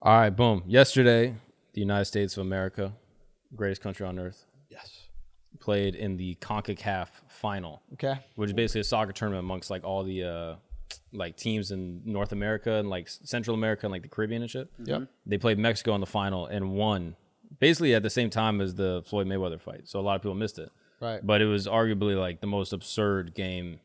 All right, boom. Yesterday, the United States of America, greatest country on earth. Yes. Played in the CONCACAF final. Okay. Which is basically a soccer tournament amongst like all the like teams in North America and like Central America and like the Caribbean and shit. Yep. They played Mexico in the final and won basically at the same time as the Floyd Mayweather fight. So a lot of people missed it. Right. But it was arguably like the most absurd game.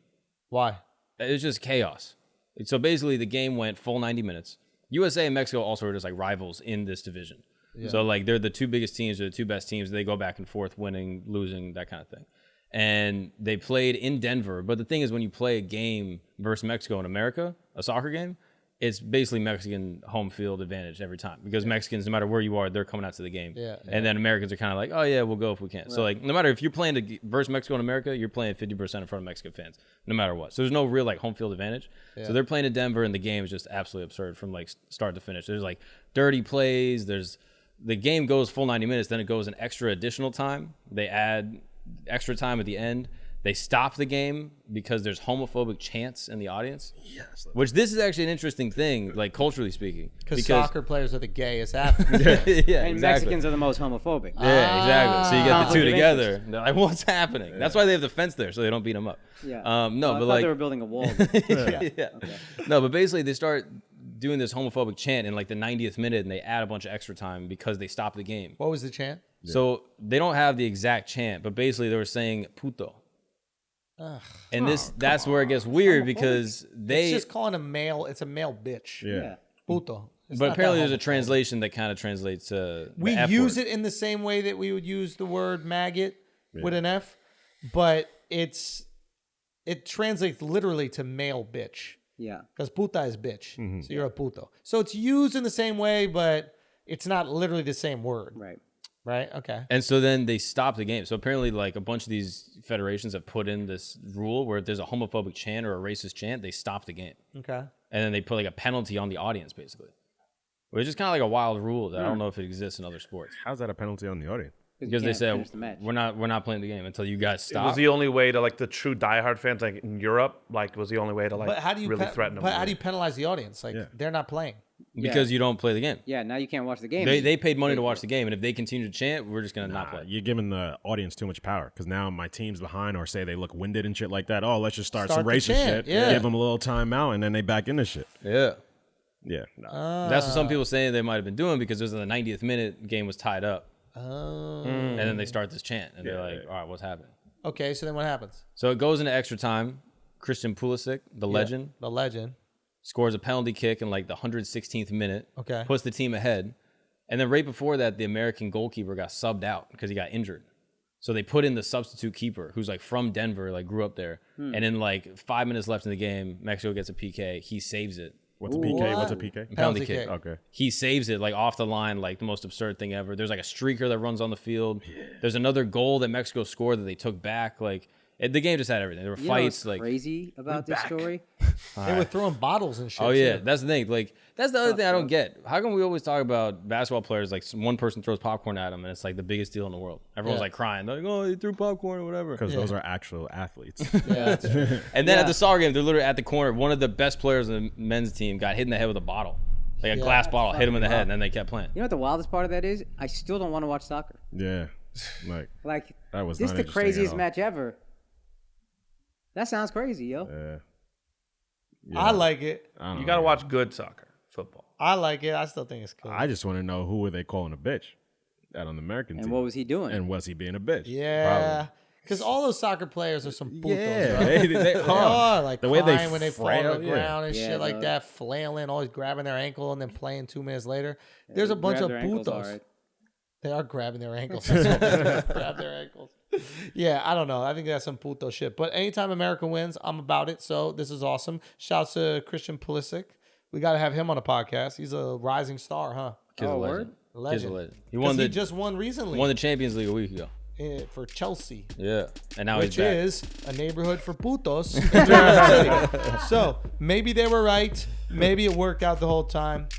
Why? It was just chaos. So basically the game went full 90 minutes. USA and Mexico also are just like rivals in this division. Yeah. So like they're the two biggest teams, they're the two best teams. They go back and forth, winning, losing, that kind of thing. And they played in Denver. But the thing is, when you play a game versus Mexico in America, a soccer game, it's basically Mexican home field advantage every time. Because Mexicans, no matter where you are, they're coming out to the game. Yeah. And then Americans are kind of like, oh yeah, we'll go if we can. Right. So like, no matter if you're playing versus Mexico in America, you're playing 50% in front of Mexican fans, no matter what. So there's no real like home field advantage. Yeah. So they're playing in Denver, and the game is just absolutely absurd from like start to finish. There's like dirty plays. The game goes full 90 minutes, then it goes an extra additional time. They add extra time at the end. They stop the game because there's homophobic chants in the audience. Yes. Which this is actually an interesting thing, like culturally speaking. Because soccer players are the gayest athletes. And exactly. Mexicans are the most homophobic. Yeah, exactly. So you get the two together. They're like, what's happening? Yeah. That's why they have the fence there, so they don't beat them up. Yeah. No, I but thought they were building a wall. Yeah. Okay. No, but basically they start doing this homophobic chant in like the 90th minute, and they add a bunch of extra time because they stop the game. What was the chant? So they don't have the exact chant, but basically they were saying puto. Ugh. And that's where it gets weird because it's just calling a male. It's a male bitch. Yeah. Puto. But apparently there's a translation that kind of translates to we the F use word. it in the same way that we would use the word maggot with an F, but it translates literally to male bitch. Yeah. Because puta is bitch. Mm-hmm. So you're a puto. So it's used in the same way, but it's not literally the same word. Right. Right? Okay. And so then they stop the game. So apparently like a bunch of these federations have put in this rule where if there's a homophobic chant or a racist chant, they stop the game. Okay. And then they put like a penalty on the audience basically. Which is kind of like a wild rule that I don't know if it exists in other sports. How's that a penalty on the audience? Because they said we're not playing the game until you guys stop. It was the only way to like the true diehard fans like in Europe, like was the only way to like really threaten them. But how do you penalize the audience? Like they're not playing. Because you don't play the game. Yeah, now you can't watch the game. They paid money to watch the game, and if they continue to chant, we're just gonna not play. You're giving the audience too much power because now my team's behind, or say they look winded and shit like that. Oh, let's just start some racist shit. Yeah. Give them a little timeout, and then they back into shit. Yeah. Yeah. No. That's what some people say they might have been doing because it was in the 90th minute, game was tied up. Oh. And then they start this chant, and they're like, all right, what's happening? Okay, so then what happens? So it goes into extra time. Christian Pulisic, the legend, scores a penalty kick in like the 116th minute. Okay. Puts the team ahead. And then right before that, the American goalkeeper got subbed out because he got injured. So they put in the substitute keeper who's like from Denver, like grew up there. And in like 5 minutes left in the game, Mexico gets a PK. He saves it. What's a PK? What's a PK? Penalty kick. Okay. He saves it like off the line, like the most absurd thing ever. There's like a streaker that runs on the field. Yeah. There's another goal that Mexico scored that they took back. Like the game just had everything. There were fights. Like crazy about this story. They were throwing bottles and shit. Oh yeah, that's the thing. Like that's the other thing I don't get. How come we always talk about basketball players like one person throws popcorn at them and it's like the biggest deal in the world? Everyone's like crying. They're like, oh, he threw popcorn or whatever. Because those are actual athletes. Yeah. And then at the soccer game, they're literally at the corner. One of the best players on the men's team got hit in the head with a bottle, like a glass bottle, hit him in the head, and then they kept playing. You know what the wildest part of that is? I still don't want to watch soccer. Yeah. Like that was this is the craziest match ever. That sounds crazy, yo. Yeah. I like it. You got to watch good soccer, football. I like it. I still think it's cool. I just want to know who were they calling a bitch out on the American team. And what was he doing? And was he being a bitch? Yeah. Because all those soccer players are some putos, yeah, right? they are. Like the way they when they fall on the ground and shit like no. that, flailing, always grabbing their ankle and then playing 2 minutes later. There's a bunch of putos. They are grabbing their ankles. Grab their ankles. Yeah, I don't know. I think that's some puto shit. But anytime America wins, I'm about it. So this is awesome. Shouts to Christian Pulisic. We got to have him on a podcast. He's a rising star, huh? Kid's a legend. He won he just won recently. Won the Champions League a week ago. For Chelsea. Yeah. And now which he's back. Is a neighborhood for putos. So maybe they were right. Maybe it worked out the whole time.